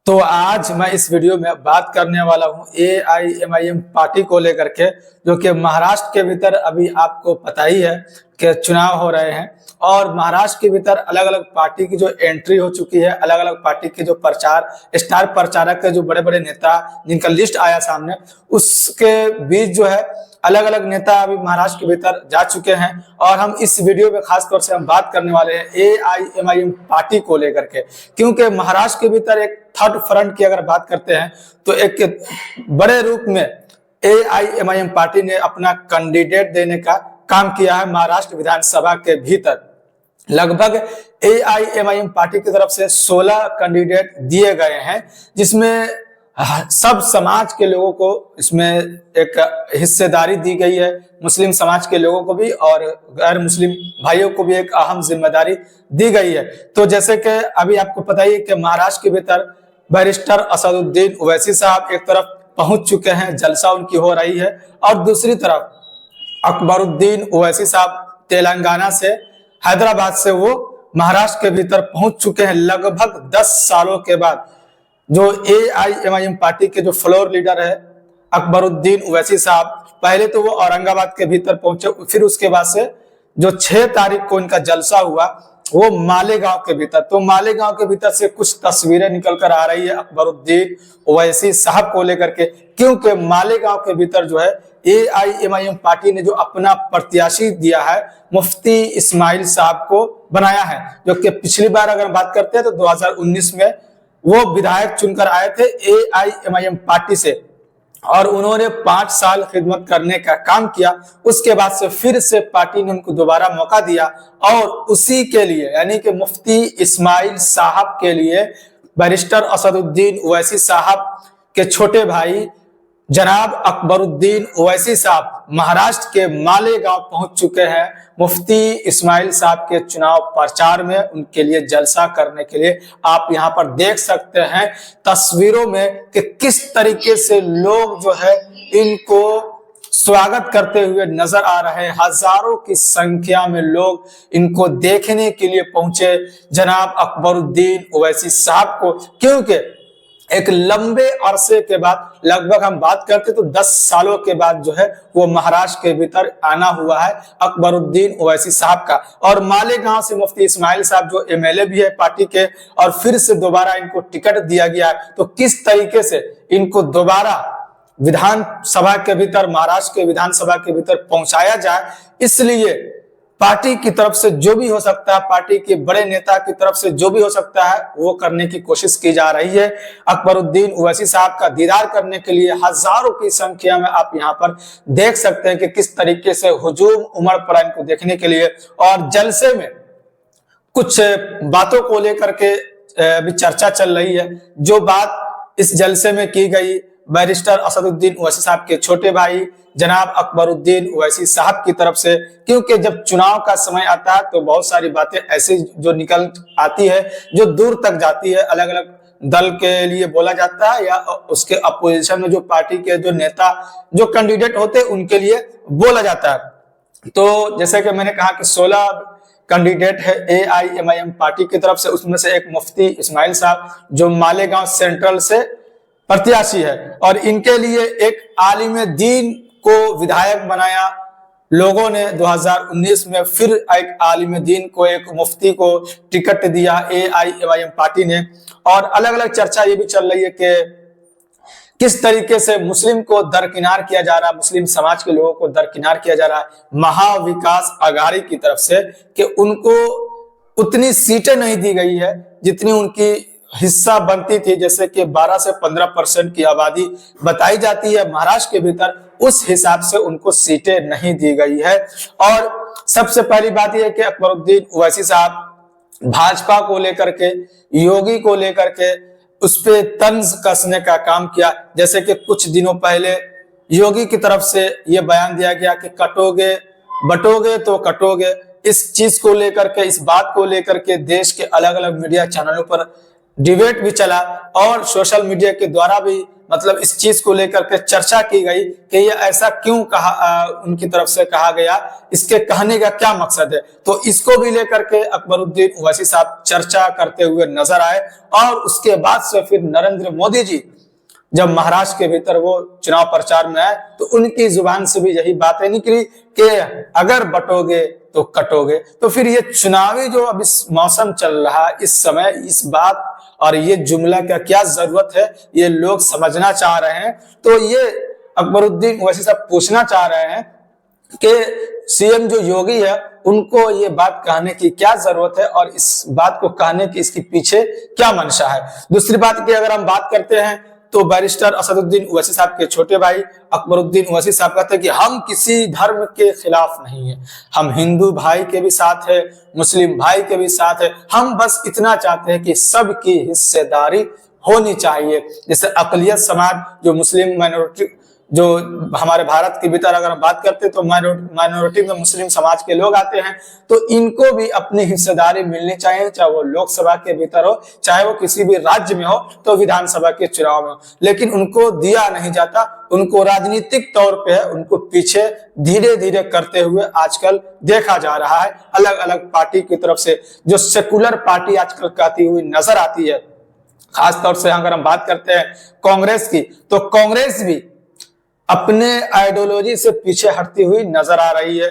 तो आज मैं इस वीडियो में बात करने वाला हूं AIMIM पार्टी को लेकर के, जो कि महाराष्ट्र के भीतर अभी आपको पता ही है कि चुनाव हो रहे हैं और महाराष्ट्र के भीतर अलग अलग पार्टी की जो एंट्री हो चुकी है, अलग अलग पार्टी के जो स्टार प्रचारक के जो बड़े बड़े नेता जिनका लिस्ट आया सामने, उसके बीच जो है अलग अलग नेता अभी महाराष्ट्र के भीतर जा चुके हैं। और हम इस वीडियो में खास तौर से हम बात करने वाले हैं AIMIM पार्टी को लेकर के, क्योंकि महाराष्ट्र के भीतर एक थर्ड फ्रंट की अगर बात करते हैं तो एक बड़े रूप में AIMIM पार्टी ने अपना कैंडिडेट देने का काम किया है महाराष्ट्र विधानसभा के भीतर। लगभग AIMIM पार्टी की तरफ से 16 कैंडिडेट दिए गए हैं, जिसमें सब समाज के लोगों को इसमें एक हिस्सेदारी दी गई है। मुस्लिम समाज के लोगों को भी और गैर मुस्लिम भाइयों को भी एक अहम जिम्मेदारी दी गई है। तो जैसे कि अभी आपको पता ही है कि महाराष्ट्र के भीतर बैरिस्टर असदुद्दीन ओवैसी साहब एक तरफ पहुंच चुके हैं, जलसा उनकी हो रही है, और दूसरी तरफ अकबरुद्दीन ओवैसी साहब तेलंगाना से, हैदराबाद से वो महाराष्ट्र के भीतर पहुंच चुके हैं। लगभग 10 सालों के बाद जो AIMIM पार्टी के जो फ्लोर लीडर है अकबरुद्दीन ओवैसी साहब, पहले तो वो औरंगाबाद के भीतर पहुंचे, फिर उसके बाद से जो 6 तारीख को इनका जलसा हुआ वो मालेगांव के भीतर। तो मालेगांव के भीतर से कुछ तस्वीरें निकल कर आ रही है अकबरुद्दीन ओवैसी साहब को लेकर के, क्योंकि मालेगांव के भीतर जो है AIMIM पार्टी ने जो अपना प्रत्याशी दिया है मुफ्ती इस्माइल साहब को बनाया है, जो कि पिछली बार अगर बात करते हैं तो 2019 में वो विधायक चुनकर आए थे AIMIM पार्टी से, और उन्होंने 5 साल खिदमत करने का काम किया। उसके बाद से फिर से पार्टी ने उनको दोबारा मौका दिया, और उसी के लिए यानी कि मुफ्ती इस्माइल साहब के लिए बैरिस्टर असदुद्दीन ओवैसी साहब के छोटे भाई जनाब अकबरुद्दीन ओवैसी साहब महाराष्ट्र के मालेगांव पहुंच चुके हैं मुफ्ती इस्माइल साहब के चुनाव प्रचार में, उनके लिए जलसा करने के लिए। आप यहां पर देख सकते हैं तस्वीरों में कि किस तरीके से लोग जो है इनको स्वागत करते हुए नजर आ रहे हैं। हजारों की संख्या में लोग इनको देखने के लिए पहुंचे जनाब अकबरुद्दीन ओवैसी साहब को, क्योंकि एक लंबे अरसे के बाद, लगभग हम बात करते तो 10 सालों के बाद जो है वो महाराष्ट्र के भीतर आना हुआ है अकबरुद्दीन ओवैसी साहब का। और मालेगांव से मुफ्ती इस्माइल साहब जो MLA भी है पार्टी के, और फिर से दोबारा इनको टिकट दिया गया है। तो किस तरीके से इनको दोबारा विधानसभा के भीतर, महाराष्ट्र के विधानसभा के भीतर पहुंचाया जाए, इसलिए पार्टी की तरफ से जो भी हो सकता है, पार्टी के बड़े नेता की तरफ से जो भी हो सकता है वो करने की कोशिश की जा रही है। अकबरुद्दीन ओवैसी साहब का दीदार करने के लिए हजारों की संख्या में आप यहाँ पर देख सकते हैं कि किस तरीके से हुजूम उमड़ पड़ा इनको देखने के लिए। और जलसे में कुछ बातों को लेकर के भी चर्चा चल रही है। जो बात इस जलसे में की गई बैरिस्टर असदुद्दीन ओवैसी साहब के छोटे भाई जनाब अकबरुद्दीन ओवैसी साहब की तरफ से, क्योंकि जब चुनाव का समय आता है तो बहुत सारी बातें ऐसी जो निकल आती है जो दूर तक जाती है, अलग अलग दल के लिए बोला जाता है या उसके अपोजिशन में जो पार्टी के जो नेता, जो कैंडिडेट होते हैं उनके लिए बोला जाता है। तो जैसे कि मैंने कहा कि 16 कैंडिडेट है AIMIM पार्टी की तरफ से, उसमें से एक मुफ्ती इस्माइल साहब जो मालेगांव सेंट्रल से प्रत्याशी है, और इनके लिए एक आलिम दीन को विधायक बनाया लोगों ने 2019 में, फिर एक आलिम दीन को, एक मुफ्ती को टिकट दिया AIMIM पार्टी ने। और अलग अलग चर्चा ये भी चल रही है कि किस तरीके से मुस्लिम को दरकिनार किया जा रहा है, मुस्लिम समाज के लोगों को दरकिनार किया जा रहा है महाविकास आघाड़ी की तरफ से, कि उनको उतनी सीटें नहीं दी गई है जितनी उनकी हिस्सा बनती थी। जैसे कि 12 से 15% की आबादी बताई जाती है महाराष्ट्र के भीतर, उस हिसाब से उनको सीटें नहीं दी गई है। और सबसे पहली बात यह है कि अकबरुद्दीन ओवैसी साहब भाजपा को लेकर के, योगी को लेकर के उस पे तंज कसने का काम किया। जैसे कि कुछ दिनों पहले योगी की तरफ से यह बयान दिया गया कि कटोगे बटोगे तो कटोगे। इस चीज को लेकर के, इस बात को लेकर के देश के अलग अलग मीडिया चैनलों पर डिबेट भी चला, और सोशल मीडिया के द्वारा भी मतलब इस चीज को लेकर के चर्चा की गई कि ये ऐसा क्यों कहा, उनकी तरफ से कहा गया, इसके कहने का क्या मकसद है। तो इसको भी लेकर के अकबरुद्दीन ओवैसी साहब चर्चा करते हुए नजर आए। और उसके बाद से फिर नरेंद्र मोदी जी जब महाराष्ट्र के भीतर वो चुनाव प्रचार में आए तो उनकी जुबान से भी यही बातें निकली कि अगर बटोगे तो कटोगे। तो फिर ये चुनावी जो अब इस मौसम चल रहा है इस समय, इस बात और ये जुमला का क्या जरूरत है ये लोग समझना चाह रहे हैं। तो ये अकबरुद्दीन ओवैसी साहब पूछना चाह रहे हैं कि सीएम जो योगी है उनको ये बात कहने की क्या जरूरत है और इस बात को कहने की इसके पीछे क्या मंशा है। दूसरी बात की अगर हम बात करते हैं तो बैरिस्टर असदुद्दीन ओवैसी साहब के छोटे भाई अकबरुद्दीन ओवैसी साहब कहते हैं कि हम किसी धर्म के खिलाफ नहीं है, हम हिंदू भाई के भी साथ है, मुस्लिम भाई के भी साथ है, हम बस इतना चाहते हैं कि सबकी हिस्सेदारी होनी चाहिए। जैसे अकलियत समाज जो मुस्लिम माइनॉरिटी जो हमारे भारत के भीतर अगर हम बात करते हैं तो माइनॉरिटी में मुस्लिम समाज के लोग आते हैं, तो इनको भी अपनी हिस्सेदारी मिलनी चाहिए, चाहे वो लोकसभा के भीतर हो, चाहे वो किसी भी राज्य में हो, तो विधानसभा के चुनाव में हो। लेकिन उनको दिया नहीं जाता, उनको राजनीतिक तौर पे उनको पीछे धीरे धीरे करते हुए आजकल देखा जा रहा है। अलग अलग पार्टी की तरफ से जो सेकुलर पार्टी आजकल कहती हुई नजर आती है, खासतौर से अगर हम बात करते हैं कांग्रेस की, तो कांग्रेस भी अपने आइडियोलॉजी से पीछे हटती हुई नजर आ रही है।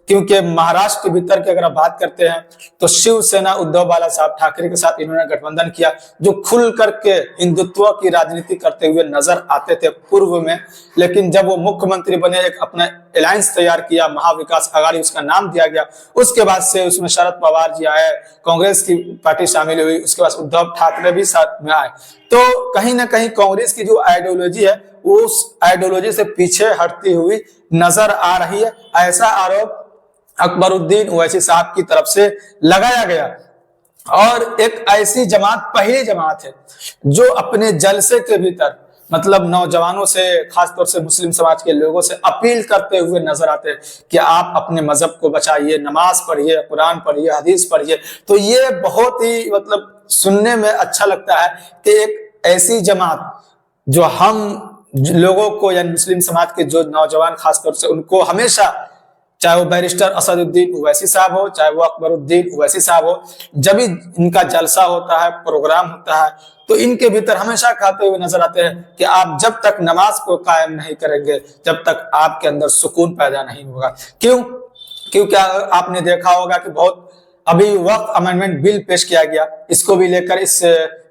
क्योंकि महाराष्ट्र के भीतर की अगर आप बात करते हैं तो शिवसेना उद्धव बाला साहब ठाकरे के साथ इन्होंने गठबंधन किया, जो खुल करके हिंदुत्व की राजनीति करते हुए नजर आते थे पूर्व में। लेकिन जब वो मुख्यमंत्री बने, एक अपना अलायंस तैयार किया, महाविकास आघाड़ी उसका नाम दिया गया, उसके बाद से उसमें शरद पवार जी आए, कांग्रेस की पार्टी शामिल हुई, उसके बाद उद्धव ठाकरे भी साथ में आए। तो कहीं ना कहीं कांग्रेस की जो आइडियोलॉजी है उस आइडियोलॉजी से पीछे हटती हुई नजर आ रही है। ऐसा आरोप अकबरुद्दीन ओवैसी साहब की तरफ से लगाया गया। और एक ऐसी जमात, पहली जमात है जो अपने जलसे के भीतर मतलब नौजवानों से, खासतौर से मुस्लिम समाज के लोगों से अपील करते हुए नजर आते हैं कि आप अपने मजहब को बचाइए, नमाज पढ़िए, कुरान पढ़िए, हदीस पढ़िए। तो ये बहुत ही मतलब सुनने में अच्छा लगता है कि एक ऐसी जमात जो हम लोगों को या मुस्लिम समाज के जो नौजवान खासतौर से उनको हमेशा, चाहे वो बैरिस्टर असदुद्दीन ओवैसी साहब हो, चाहे वो अकबरुद्दीन ओवैसी साहब हो, जब भी इनका जलसा होता है, प्रोग्राम होता है, तो इनके भीतर हमेशा कहते हुए नजर आते हैं कि आप जब तक नमाज को कायम नहीं करेंगे, जब तक आपके अंदर सुकून पैदा नहीं होगा। क्यों? क्योंकि आपने देखा होगा कि बहुत अभी वक्त अमेंडमेंट बिल पेश किया गया, इसको भी लेकर इस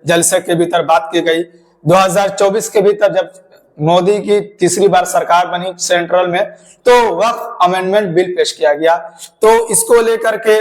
जलसे के भीतर बात की गई। 2024 के भीतर जब मोदी की तीसरी बार सरकार बनी सेंट्रल में, तो वक्फ अमेंडमेंट बिल पेश किया गया। तो इसको लेकर के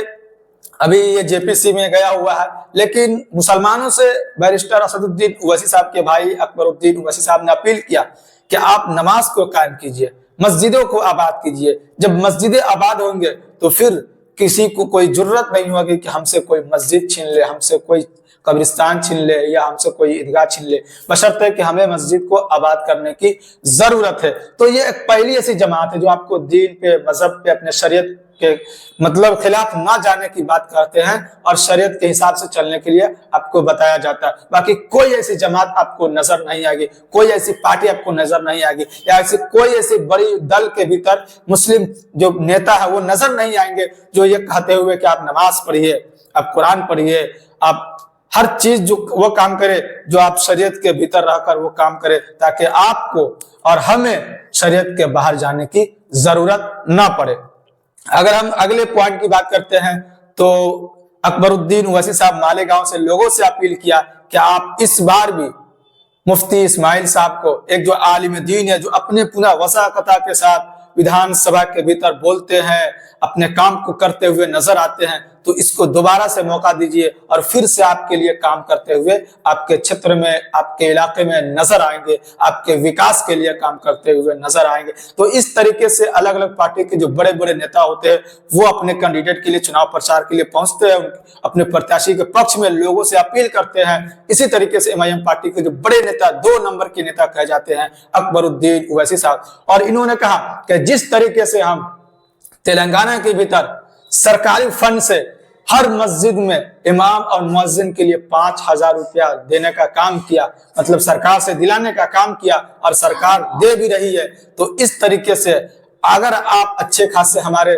अभी ये जेपीसी में गया हुआ है। लेकिन मुसलमानों से बैरिस्टर असदुद्दीन ओवैसी साहब के भाई अकबरुद्दीन ओवैसी साहब ने अपील किया कि आप नमाज को कायम कीजिए, मस्जिदों को आबाद कीजिए। जब मस्जिदें आबाद होंगे तो फिर किसी को कोई जरूरत नहीं होगी कि हमसे कोई मस्जिद छीन ले, हमसे कोई कब्रिस्तान छीन ले या हमसे कोई ईदगाह छीन ले, बशर्ते कि हमें मस्जिद को आबाद करने की जरूरत है। तो ये एक पहली ऐसी जमात है जो आपको दीन पे, मजहब पे, अपने शरीयत के मतलब खिलाफ ना जाने की बात करते हैं और शरीयत के हिसाब से चलने के लिए आपको बताया जाता है। बाकी कोई ऐसी जमात आपको नजर नहीं आएगी, कोई ऐसी पार्टी आपको नजर नहीं आएगी, या ऐसी कोई ऐसी बड़ी दल के भीतर मुस्लिम जो नेता है वो नजर नहीं आएंगे जो ये कहते हुए कि आप नमाज पढ़िए, आप कुरान पढ़िए, आप हर चीज जो वो काम करे जो आप शरीयत के भीतर रहकर वो काम करे, ताकि आपको और हमें शरीयत के बाहर जाने की जरूरत ना पड़े। अगर हम अगले पॉइंट की बात करते हैं तो अकबरुद्दीन ओवैसी साहब मालेगांव से लोगों से अपील किया कि आप इस बार भी मुफ्ती इस्माइल साहब को, एक जो आलिम दीन है, जो अपने पूरा वसाकता के साथ विधानसभा के भीतर बोलते हैं, अपने काम को करते हुए नजर आते हैं, तो इसको दोबारा से मौका दीजिए और फिर से आपके लिए काम करते हुए आपके क्षेत्र में, आपके इलाके में नजर आएंगे, आपके विकास के लिए काम करते हुए नजर आएंगे। तो इस तरीके से अलग अलग पार्टी के जो बड़े बड़े नेता होते हैं वो अपने कैंडिडेट के लिए चुनाव प्रचार के लिए पहुंचते हैं, अपने प्रत्याशी के पक्ष में लोगों से अपील करते हैं। इसी तरीके से एमआईएम पार्टी के जो बड़े नेता, 2 नंबर के नेता कहे जाते हैं अकबरुद्दीन ओवैसी साहब, और इन्होंने कहा कि जिस तरीके से हम तेलंगाना के भीतर सरकारी फंड से हर मस्जिद में इमाम और मुअज्जिन के लिए 5,000 रुपया देने का काम किया, मतलब सरकार से दिलाने का काम किया और सरकार दे भी रही है। तो इस तरीके से अगर आप अच्छे खासे हमारे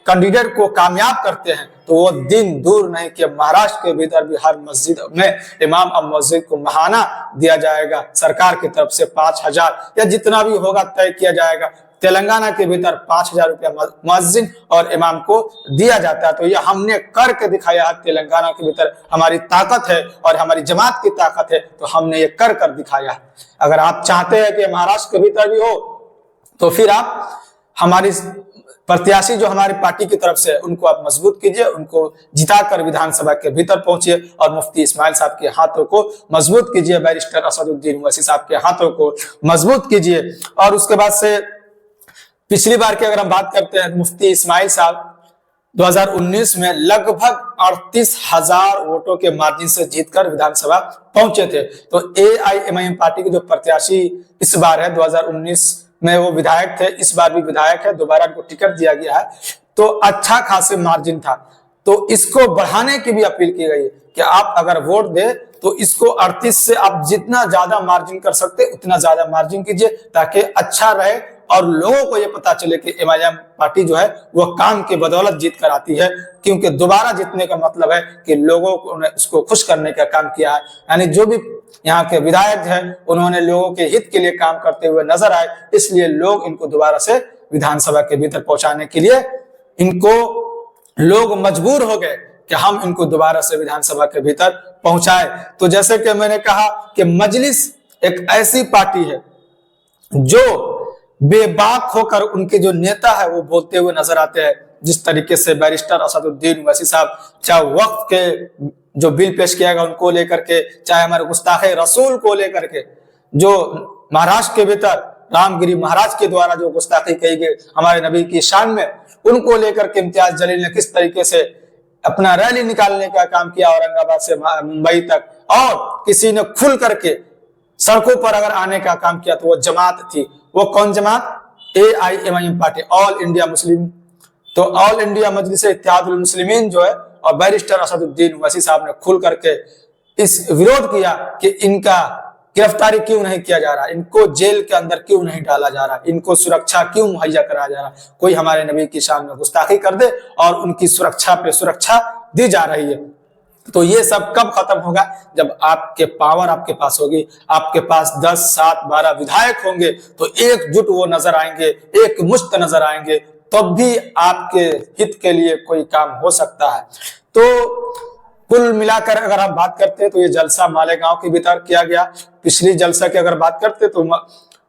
कैंडिडेट को कामयाब करते हैं तो वो दिन दूर नहीं कि महाराष्ट्र के भीतर भी हर मस्जिद में इमाम और मुअज्जिन को महाना दिया जाएगा सरकार की तरफ से 5,000 या जितना भी होगा तय किया जाएगा। तेलंगाना के भीतर 5,000 रुपया मुअज्जिन और इमाम को दिया जाता है। तो ये हमने करके दिखाया है। तेलंगाना के भीतर हमारी ताकत है और हमारी जमात की ताकत है, तो हमने ये कर दिखाया है। अगर आप चाहते हैं कि महाराष्ट्र के भीतर भी हो तो फिर आप हमारी प्रत्याशी जो हमारी पार्टी की तरफ से उनको आप मजबूत कीजिए, उनको जिताकर विधानसभा के भीतर पहुंचिए और मुफ्ती इस्माइल साहब के हाथों को मजबूत कीजिए, बैरिस्टर असदुद्दीन ओवैसी साहब के हाथों को मजबूत कीजिए। और उसके बाद से पिछली बार की अगर हम बात करते हैं, मुफ्ती इस्माइल साहब 2019 में लगभग 38,000 वोटों के मार्जिन से जीतकर विधानसभा पहुंचे थे। तो AIMIM पार्टी के जो प्रत्याशी इस बार है, 2019 में वो विधायक थे, इस बार भी विधायक है, दोबारा उनको टिकट दिया गया है, तो अच्छा खासे मार्जिन था। तो इसको बढ़ाने की भी अपील की गई कि आप अगर वोट दे तो इसको 38 से आप जितना ज्यादा मार्जिन कर सकते उतना ज्यादा मार्जिन कीजिए, ताकि अच्छा रहे और लोगों को ये पता चले कि MIM पार्टी जो है वो काम की बदौलत जीत कर आती है। क्योंकि दोबारा जीतने का मतलब है कि लोगों को उसको खुश करने का काम किया है, यानी जो भी यहाँ के विधायक हैं उन्होंने लोगों के हित के लिए काम करते हुए नजर आए, इसलिए लोग इनको दोबारा से विधानसभा के भीतर पहुंचाने के लिए इनको लोग मजबूर हो गए कि हम इनको दोबारा से विधानसभा के भीतर पहुंचाए। तो जैसे कि मैंने कहा कि मजलिस एक ऐसी पार्टी है जो बेबाक होकर उनके जो नेता है वो बोलते हुए नजर आते हैं। जिस तरीके से बैरिस्टर असदुद्दीन ओवैसी साहब चाहे वक्फ के जो बिल पेश किया गया उनको लेकर के, चाहे हमारे गुस्ताखे रसूल को लेकर के, जो महाराष्ट्र के भीतर रामगिरी महाराज के द्वारा जो गुस्ताखी कही गई हमारे नबी की शान में, उनको लेकर के इम्तियाज जलील ने किस तरीके से अपना रैली निकालने का काम किया औरंगाबाद से मुंबई तक, और किसी ने खुल करके सड़कों पर अगर आने का काम किया तो वो जमात थी। वो कौन जमात? AIMIM party, all India Muslim. तो ऑल इंडिया मजलिस इत्तेहादुल मुस्लिमीन जो है और बैरिस्टर असदुद्दीन ओवैसी साहब ने खुल करके इस विरोध किया कि इनका गिरफ्तारी क्यों नहीं किया जा रहा, इनको जेल के अंदर क्यों नहीं डाला जा रहा, इनको सुरक्षा क्यों मुहैया कराया जा रहा। कोई हमारे नबी की शान में गुस्ताखी कर दे और उनकी सुरक्षा पे सुरक्षा दी जा रही है। तो ये सब कब खत्म होगा? जब आपके पावर आपके पास होगी, आपके पास 10, 7, 12 विधायक होंगे तो एकजुट वो नजर आएंगे, एक मुश्त नजर आएंगे, तब भी आपके हित के लिए कोई काम हो सकता है। तो कुल मिलाकर अगर हम बात करते हैं तो ये जलसा मालेगांव के भीतर किया गया। पिछली जलसा की अगर बात करते तो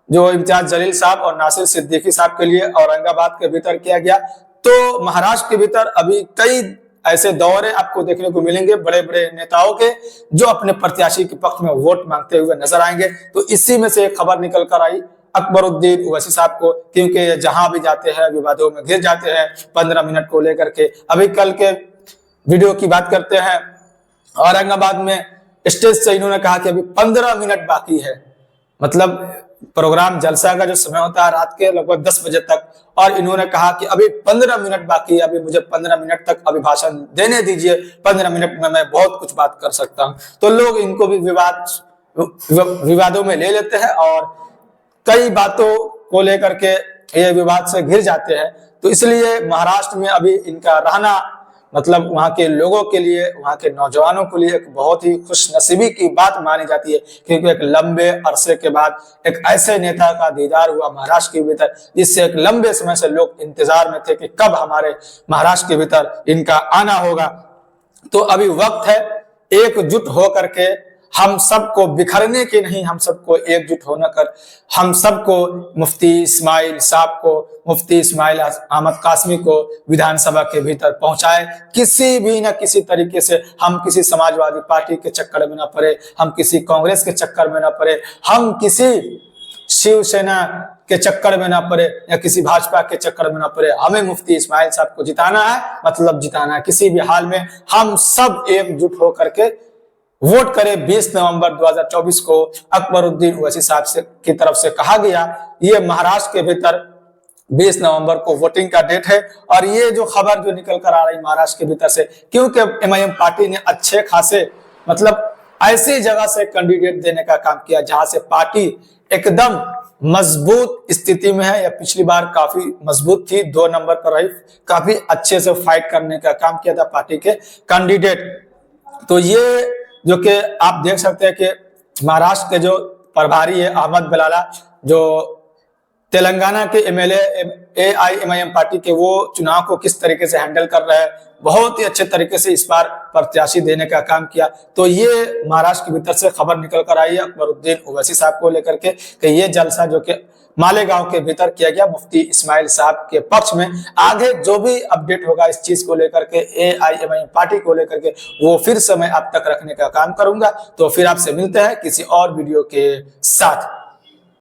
जो इम्तियाज जलील साहब और नासिर सिद्दीकी साहब के लिए औरंगाबाद के भीतर किया गया। तो महाराष्ट्र के भीतर अभी कई ऐसे दौरे आपको देखने को मिलेंगे बड़े बड़े नेताओं के, जो अपने प्रत्याशी के पक्ष में वोट मांगते हुए नजर आएंगे। तो इसी में से एक खबर निकल कर आई अकबरुद्दीन ओवैसी साहब को, क्योंकि जहां भी जाते हैं विवादों में घिर जाते हैं 15 मिनट को लेकर के। अभी कल के वीडियो की बात करते हैं, औरंगाबाद में स्टेज से इन्होंने कहा कि अभी 15 मिनट बाकी है, मतलब प्रोग्राम जलसा का जो समय होता है रात के लगभग 10 बजे तक, और इन्होंने कहा कि अभी 15 मिनट बाकी है, अभी मुझे 15 मिनट तक अभिभाषण देने दीजिए, 15 मिनट में मैं बहुत कुछ बात कर सकता हूं। तो लोग इनको भी विवादों में ले लेते हैं और कई बातों को लेकर के ये विवाद से घिर जाते हैं। तो इसलिए महाराष्ट्र में अभी इनका रहना मतलब वहां के लोगों के लिए, वहां के नौजवानों के लिए एक बहुत ही खुशनसीबी की बात मानी जाती है, क्योंकि एक लंबे अरसे के बाद एक ऐसे नेता का दीदार हुआ महाराष्ट्र के भीतर, जिससे एक लंबे समय से लोग इंतजार में थे कि कब हमारे महाराष्ट्र के भीतर इनका आना होगा। तो अभी वक्त है एकजुट होकर के हम सबको बिखरने की नहीं, हम सबको एकजुट होना कर हम सबको मुफ्ती इस्माइल साहब को, मुफ्ती इस्माइल अहमद कासमी को विधानसभा के भीतर पहुंचाए। किसी भी न किसी तरीके से हम किसी समाजवादी पार्टी के चक्कर में न पड़े, हम किसी कांग्रेस के चक्कर में न पड़े, हम किसी शिवसेना के चक्कर में ना पड़े या किसी भाजपा के चक्कर में ना पड़े। हमें मुफ्ती इस्माइल साहब को जिताना है, मतलब जिताना है किसी भी हाल में। हम सब एकजुट होकर के वोट करें। 20 नवंबर 2024 को अकबरुद्दीन ओवैसी साहब से की तरफ से कहा गया, ये महाराष्ट्र के भीतर 20 नवंबर को वोटिंग का डेट है। और ये जो खबर जो निकल कर आ रही महाराष्ट्र के भीतर से, क्योंकि एमआईएम पार्टी ने अच्छे खासे मतलब ऐसी जगह से कैंडिडेट देने का काम किया जहां से पार्टी एकदम मजबूत स्थिति में है, या पिछली बार काफी मजबूत थी, 2 नंबर पर रही, काफी अच्छे से फाइट करने का काम किया था पार्टी के कैंडिडेट। तो ये जो कि आप देख सकते हैं कि महाराष्ट्र के जो प्रभारी है अहमद बेलाला, जो तेलंगाना के एमएलए एआईएमआईएम पार्टी के, वो चुनाव को किस तरीके से हैंडल कर रहे हैं, बहुत ही अच्छे तरीके से इस बार प्रत्याशी देने का काम किया। तो ये महाराष्ट्र के भीतर से खबर निकल कर आई है अकबरुद्दीन ओवैसी साहब को लेकर के कि ये जलसा जो कि मालेगांव के भीतर किया गया मुफ्ती इस्माइल साहब के पक्ष में। आगे जो भी अपडेट होगा इस चीज को लेकर के, एआईएमआईएम पार्टी को लेकर के, वो फिर से मैं आप तक रखने का काम करूंगा। तो फिर आपसे मिलते हैं किसी और वीडियो के साथ।